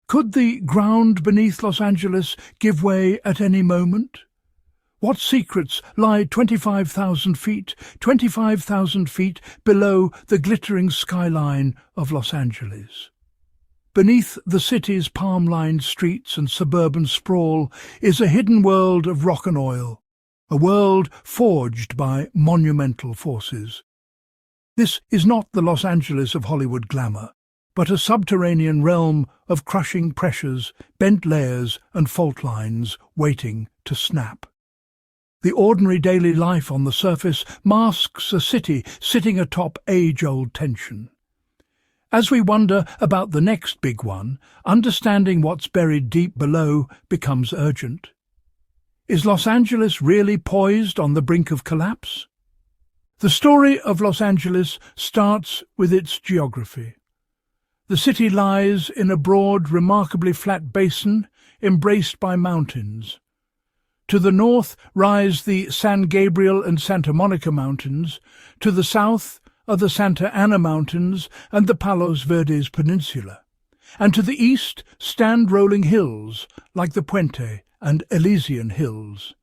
Could the ground beneath Los Angeles give way at any moment? What secrets lie 25,000 feet below the glittering skyline of Los Angeles? Beneath the city's palm-lined streets and suburban sprawl is a hidden world of rock and oil, a world forged by monumental forces. This is not the Los Angeles of Hollywood glamour, but a subterranean realm of crushing pressures, bent layers and fault lines waiting to snap. The ordinary daily life on the surface masks a city sitting atop age-old tension. As we wonder about the next big one, understanding what's buried deep below becomes urgent. Is Los Angeles really poised on the brink of collapse? The story of Los Angeles starts with its geography. The city lies in a broad, remarkably flat basin embraced by mountains. To the north rise the San Gabriel and Santa Monica Mountains. To the south are the Santa Ana Mountains and the Palos Verdes Peninsula. And to the east stand rolling hills like the Puente and Elysian Hills.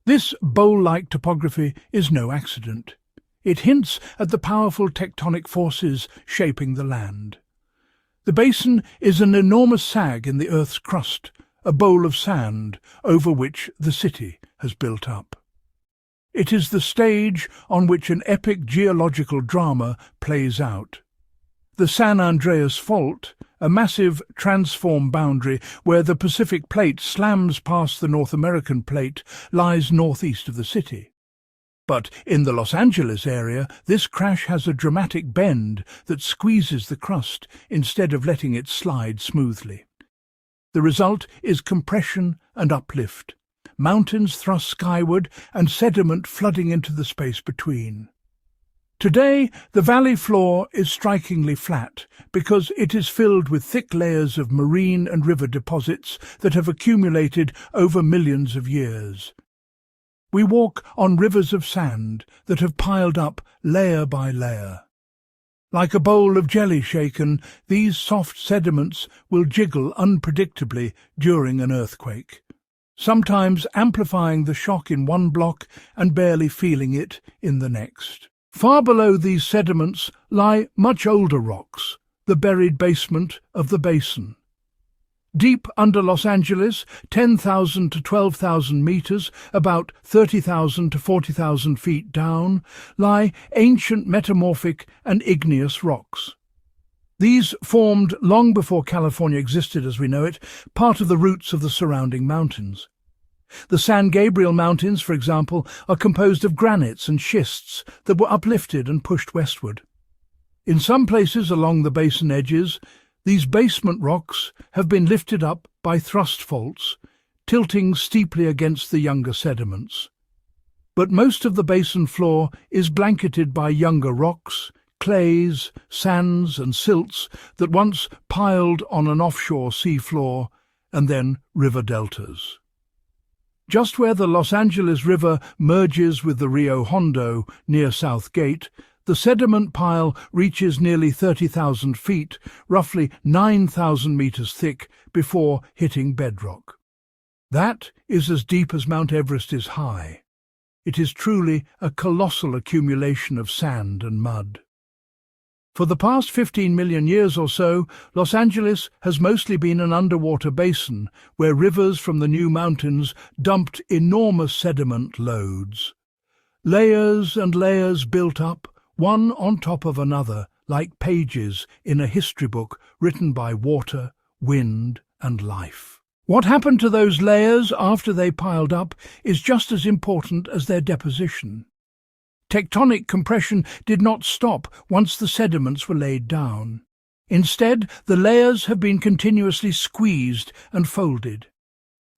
This bowl-like topography is no accident. It hints at the powerful tectonic forces shaping the land. The basin is an enormous sag in the Earth's crust, a bowl of sand over which the city has built up. It is the stage on which an epic geological drama plays out. The San Andreas Fault, a massive transform boundary where the Pacific Plate slams past the North American Plate, lies northeast of the city. But in the Los Angeles area, this crash has a dramatic bend that squeezes the crust instead of letting it slide smoothly. The result is compression and uplift, mountains thrust skyward and sediment flooding into the space between. Today, the valley floor is strikingly flat because it is filled with thick layers of marine and river deposits that have accumulated over millions of years. We walk on rivers of sand that have piled up layer by layer. Like a bowl of jelly shaken, these soft sediments will jiggle unpredictably during an earthquake, sometimes amplifying the shock in one block and barely feeling it in the next. Far below these sediments lie much older rocks, the buried basement of the basin. Deep under Los Angeles, 10,000 to 12,000 meters, about 30,000 to 40,000 feet down, lie ancient metamorphic and igneous rocks. These formed long before California existed as we know it, part of the roots of the surrounding mountains. The San Gabriel Mountains, for example, are composed of granites and schists that were uplifted and pushed westward. In some places along the basin edges, these basement rocks have been lifted up by thrust faults, tilting steeply against the younger sediments. But most of the basin floor is blanketed by younger rocks, clays, sands and silts that once piled on an offshore seafloor and then river deltas. Just where the Los Angeles River merges with the Rio Hondo near South Gate, the sediment pile reaches nearly 30,000 feet, roughly 9,000 meters thick, before hitting bedrock. That is as deep as Mount Everest is high. It is truly a colossal accumulation of sand and mud. For the past 15 million years or so, Los Angeles has mostly been an underwater basin where rivers from the new mountains dumped enormous sediment loads. Layers and layers built up, one on top of another, like pages in a history book written by water, wind, and life. What happened to those layers after they piled up is just as important as their deposition. Tectonic compression did not stop once the sediments were laid down. Instead, the layers have been continuously squeezed and folded.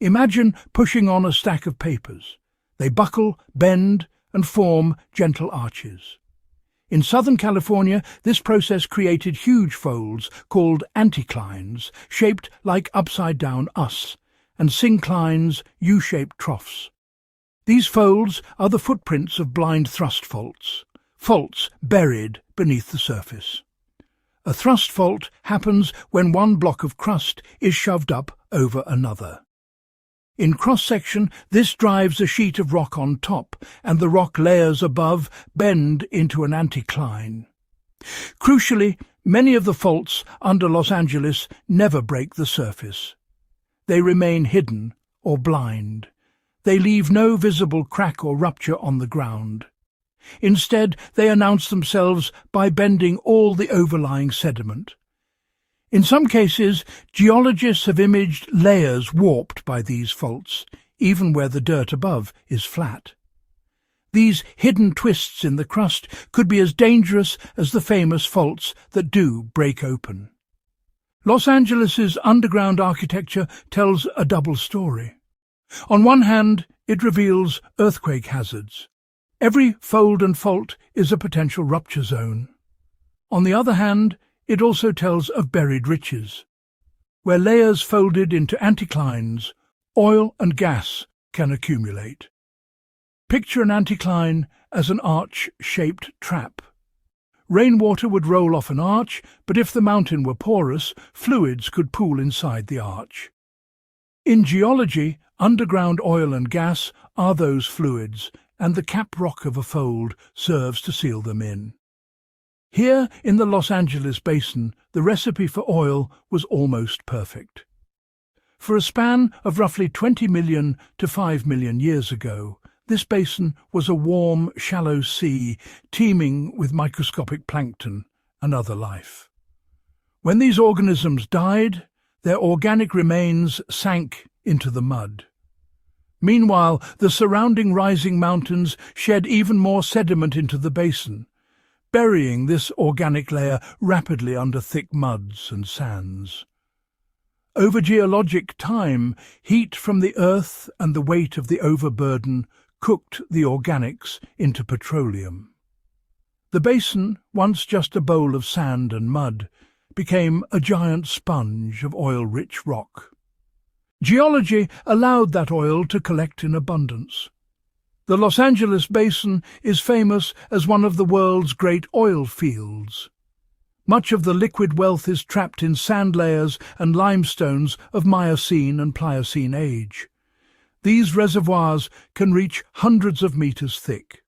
Imagine pushing on a stack of papers. They buckle, bend, and form gentle arches. In Southern California, this process created huge folds called anticlines, shaped like upside-down us, and synclines, U-shaped troughs. These folds are the footprints of blind thrust faults, faults buried beneath the surface. A thrust fault happens when one block of crust is shoved up over another. In cross-section, this drives a sheet of rock on top, and the rock layers above bend into an anticline. Crucially, many of the faults under Los Angeles never break the surface. They remain hidden or blind. They leave no visible crack or rupture on the ground. Instead, they announce themselves by bending all the overlying sediment. In some cases, geologists have imaged layers warped by these faults, even where the dirt above is flat. These hidden twists in the crust could be as dangerous as the famous faults that do break open. Los Angeles's underground architecture tells a double story. On one hand, it reveals earthquake hazards. Every fold and fault is a potential rupture zone. On the other hand, it also tells of buried riches. Where layers folded into anticlines, oil and gas can accumulate. Picture an anticline as an arch-shaped trap. Rainwater would roll off an arch, but if the mountain were porous, fluids could pool inside the arch. In geology, underground oil and gas are those fluids, and the cap rock of a fold serves to seal them in. Here in the Los Angeles Basin, the recipe for oil was almost perfect. For a span of roughly 20 million to 5 million years ago, this basin was a warm, shallow sea teeming with microscopic plankton and other life. When these organisms died, their organic remains sank into the mud. Meanwhile, the surrounding rising mountains shed even more sediment into the basin, burying this organic layer rapidly under thick muds and sands. Over geologic time, heat from the earth and the weight of the overburden cooked the organics into petroleum. The basin, once just a bowl of sand and mud, became a giant sponge of oil-rich rock. Geology allowed that oil to collect in abundance. The Los Angeles Basin is famous as one of the world's great oil fields. Much of the liquid wealth is trapped in sand layers and limestones of Miocene and Pliocene age. These reservoirs can reach hundreds of meters thick.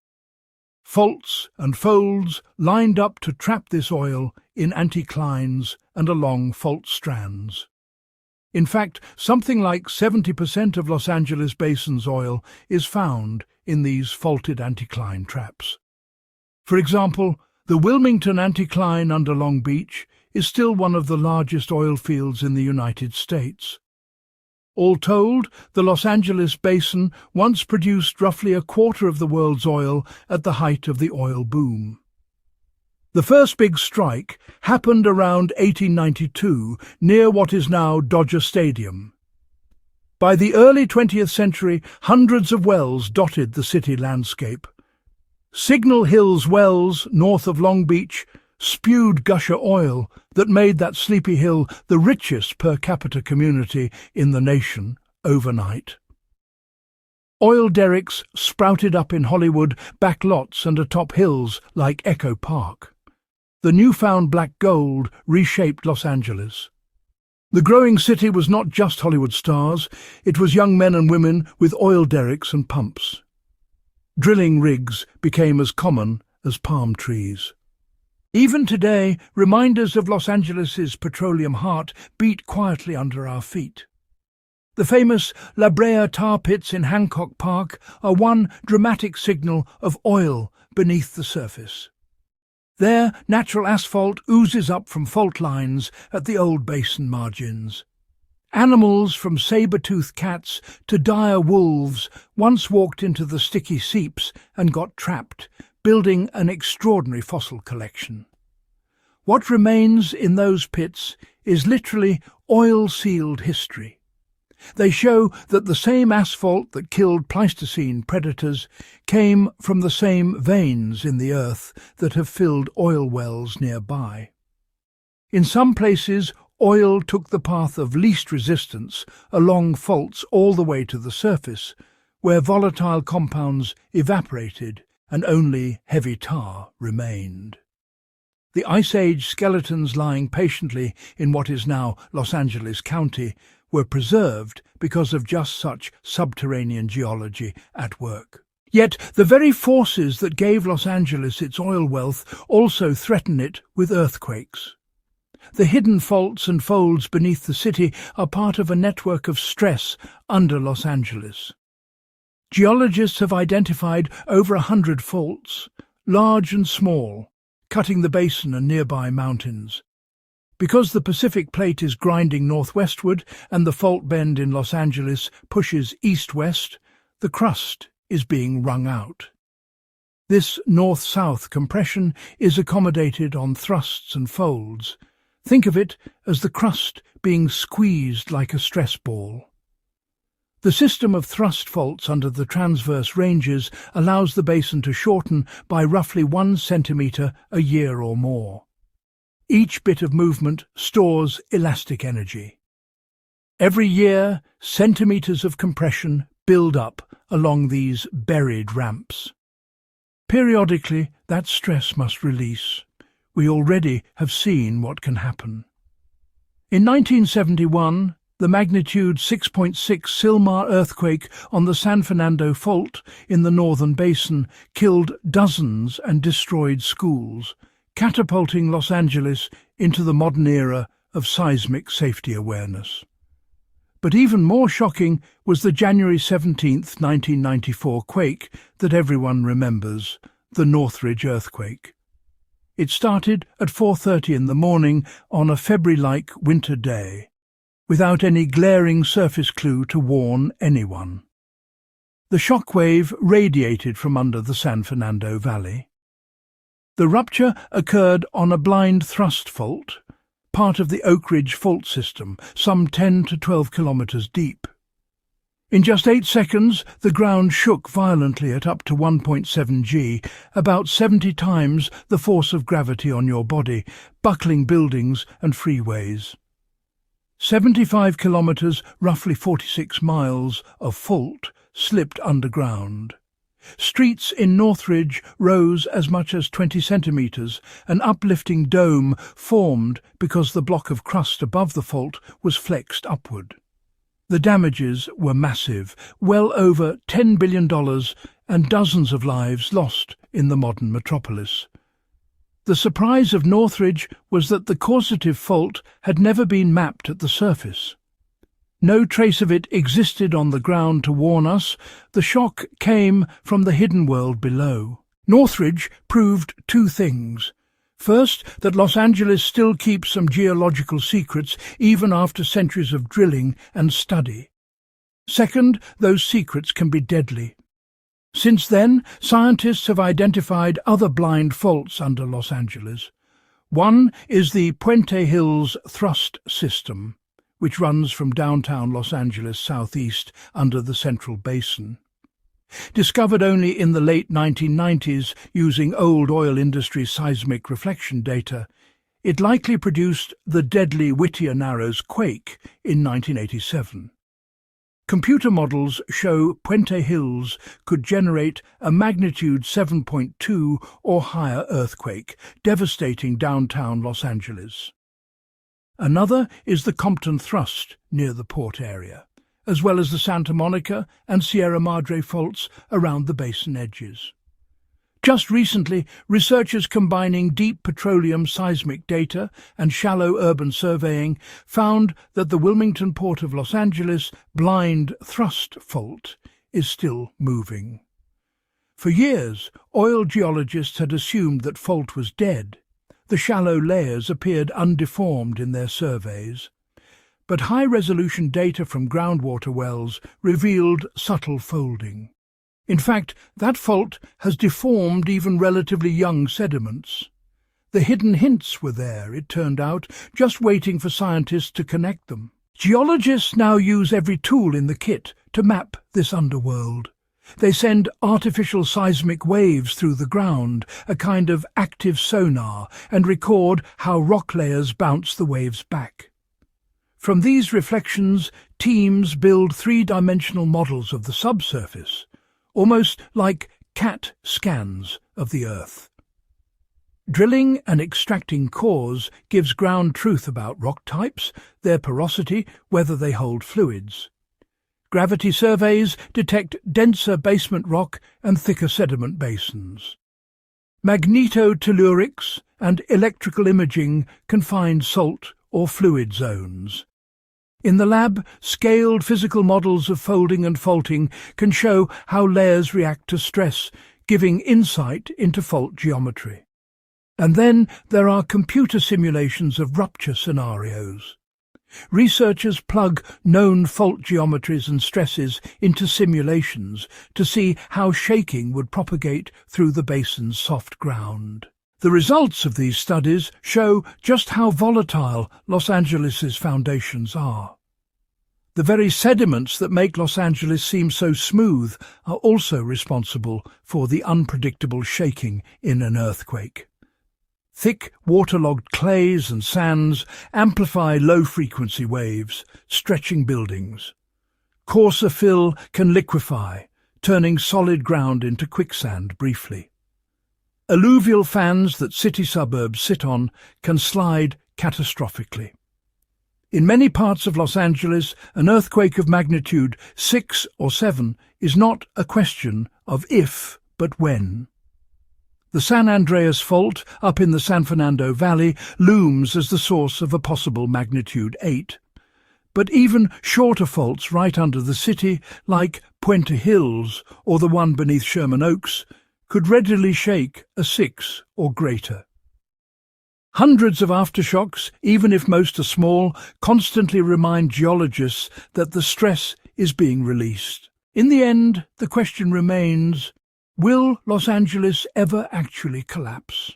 Faults and folds lined up to trap this oil in anticlines and along fault strands. In fact, something like 70% of Los Angeles Basin's oil is found in these faulted anticline traps. For example, the Wilmington anticline under Long Beach is still one of the largest oil fields in the United States. All told, the Los Angeles Basin once produced roughly a quarter of the world's oil at the height of the oil boom. The first big strike happened around 1892 near what is now Dodger Stadium. By the early 20th century, hundreds of wells dotted the city landscape. Signal Hill's wells, north of Long Beach, spewed gusher oil that made that sleepy hill the richest per capita community in the nation overnight. Oil derricks sprouted up in Hollywood back lots and atop hills like Echo Park. The newfound black gold reshaped Los Angeles. The growing city was not just Hollywood stars, it was young men and women with oil derricks and pumps. Drilling rigs became as common as palm trees. Even today, reminders of Los Angeles's petroleum heart beat quietly under our feet. The famous La Brea tar pits in Hancock Park are one dramatic signal of oil beneath the surface. There, natural asphalt oozes up from fault lines at the old basin margins. Animals from saber-toothed cats to dire wolves once walked into the sticky seeps and got trapped, building an extraordinary fossil collection. What remains in those pits is literally oil-sealed history. They show that the same asphalt that killed Pleistocene predators came from the same veins in the earth that have filled oil wells nearby. In some places, oil took the path of least resistance along faults all the way to the surface, where volatile compounds evaporated and only heavy tar remained. The Ice Age skeletons lying patiently in what is now Los Angeles County were preserved because of just such subterranean geology at work. Yet the very forces that gave Los Angeles its oil wealth also threaten it with earthquakes. The hidden faults and folds beneath the city are part of a network of stress under Los Angeles. Geologists have identified over 100 faults, large and small, cutting the basin and nearby mountains. Because the Pacific Plate is grinding northwestward and the fault bend in Los Angeles pushes east-west, the crust is being wrung out. This north-south compression is accommodated on thrusts and folds. Think of it as the crust being squeezed like a stress ball. The system of thrust faults under the transverse ranges allows the basin to shorten by roughly 1 centimetre a year or more. Each bit of movement stores elastic energy. Every year, centimetres of compression build up along these buried ramps. Periodically, that stress must release. We already have seen what can happen. In 1971, the magnitude 6.6 Sylmar earthquake on the San Fernando Fault in the northern basin killed dozens and destroyed schools, catapulting Los Angeles into the modern era of seismic safety awareness. But even more shocking was the January 17, 1994 quake that everyone remembers, the Northridge earthquake. It started at 4:30 in the morning on a February-like winter day, without any glaring surface clue to warn anyone. The shockwave radiated from under the San Fernando Valley. The rupture occurred on a blind thrust fault, part of the Oak Ridge fault system, some 10 to 12 kilometres deep. In just 8 seconds, the ground shook violently at up to 1.7 G, about 70 times the force of gravity on your body, buckling buildings and freeways. 75 kilometres, roughly 46 miles, of fault slipped underground. Streets in Northridge rose as much as 20 centimetres, an uplifting dome formed because the block of crust above the fault was flexed upward. The damages were massive, well over $10 billion and dozens of lives lost in the modern metropolis. The surprise of Northridge was that the causative fault had never been mapped at the surface. No trace of it existed on the ground to warn us. The shock came from the hidden world below. Northridge proved 2 things. First, that Los Angeles still keeps some geological secrets even after centuries of drilling and study. Second, those secrets can be deadly. Since then, scientists have identified other blind faults under Los Angeles. One is the Puente Hills thrust system, which runs from downtown Los Angeles southeast under the Central Basin. Discovered only in the late 1990s using old oil industry seismic reflection data, it likely produced the deadly Whittier Narrows quake in 1987. Computer models show Puente Hills could generate a magnitude 7.2 or higher earthquake, devastating downtown Los Angeles. Another is the Compton Thrust near the port area, as well as the Santa Monica and Sierra Madre faults around the basin edges. Just recently, researchers combining deep petroleum seismic data and shallow urban surveying found that the Wilmington Port of Los Angeles blind thrust fault is still moving. For years, oil geologists had assumed that fault was dead. The shallow layers appeared undeformed in their surveys. But high-resolution data from groundwater wells revealed subtle folding. In fact, that fault has deformed even relatively young sediments. The hidden hints were there, it turned out, just waiting for scientists to connect them. Geologists now use every tool in the kit to map this underworld. They send artificial seismic waves through the ground, a kind of active sonar, and record how rock layers bounce the waves back. From these reflections, teams build three-dimensional models of the subsurface, almost like CAT scans of the Earth. Drilling and extracting cores gives ground truth about rock types, their porosity, whether they hold fluids. Gravity surveys detect denser basement rock and thicker sediment basins. Magnetotellurics and electrical imaging can find salt or fluid zones. In the lab, scaled physical models of folding and faulting can show how layers react to stress, giving insight into fault geometry. And then there are computer simulations of rupture scenarios. Researchers plug known fault geometries and stresses into simulations to see how shaking would propagate through the basin's soft ground. The results of these studies show just how volatile Los Angeles's foundations are. The very sediments that make Los Angeles seem so smooth are also responsible for the unpredictable shaking in an earthquake. Thick, waterlogged clays and sands amplify low-frequency waves, stretching buildings. Coarser fill can liquefy, turning solid ground into quicksand briefly. Alluvial fans that city suburbs sit on can slide catastrophically. In many parts of Los Angeles, an earthquake of magnitude 6 or 7 is not a question of if, but when. The San Andreas Fault up in the San Fernando Valley looms as the source of a possible magnitude 8. But even shorter faults right under the city, like Puente Hills or the one beneath Sherman Oaks, could readily shake a 6 or greater. Hundreds of aftershocks, even if most are small, constantly remind geologists that the stress is being released. In the end, the question remains, will Los Angeles ever actually collapse?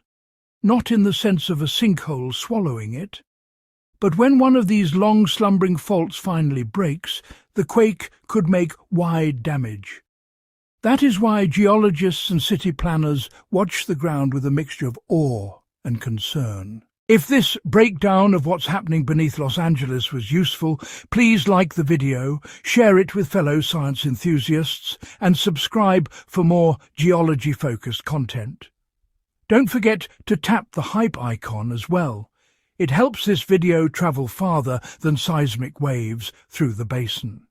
Not in the sense of a sinkhole swallowing it, but when one of these long-slumbering faults finally breaks, the quake could make wide damage. That is why geologists and city planners watch the ground with a mixture of awe and concern. If this breakdown of what's happening beneath Los Angeles was useful, please like the video, share it with fellow science enthusiasts, and subscribe for more geology-focused content. Don't forget to tap the hype icon as well. It helps this video travel farther than seismic waves through the basin.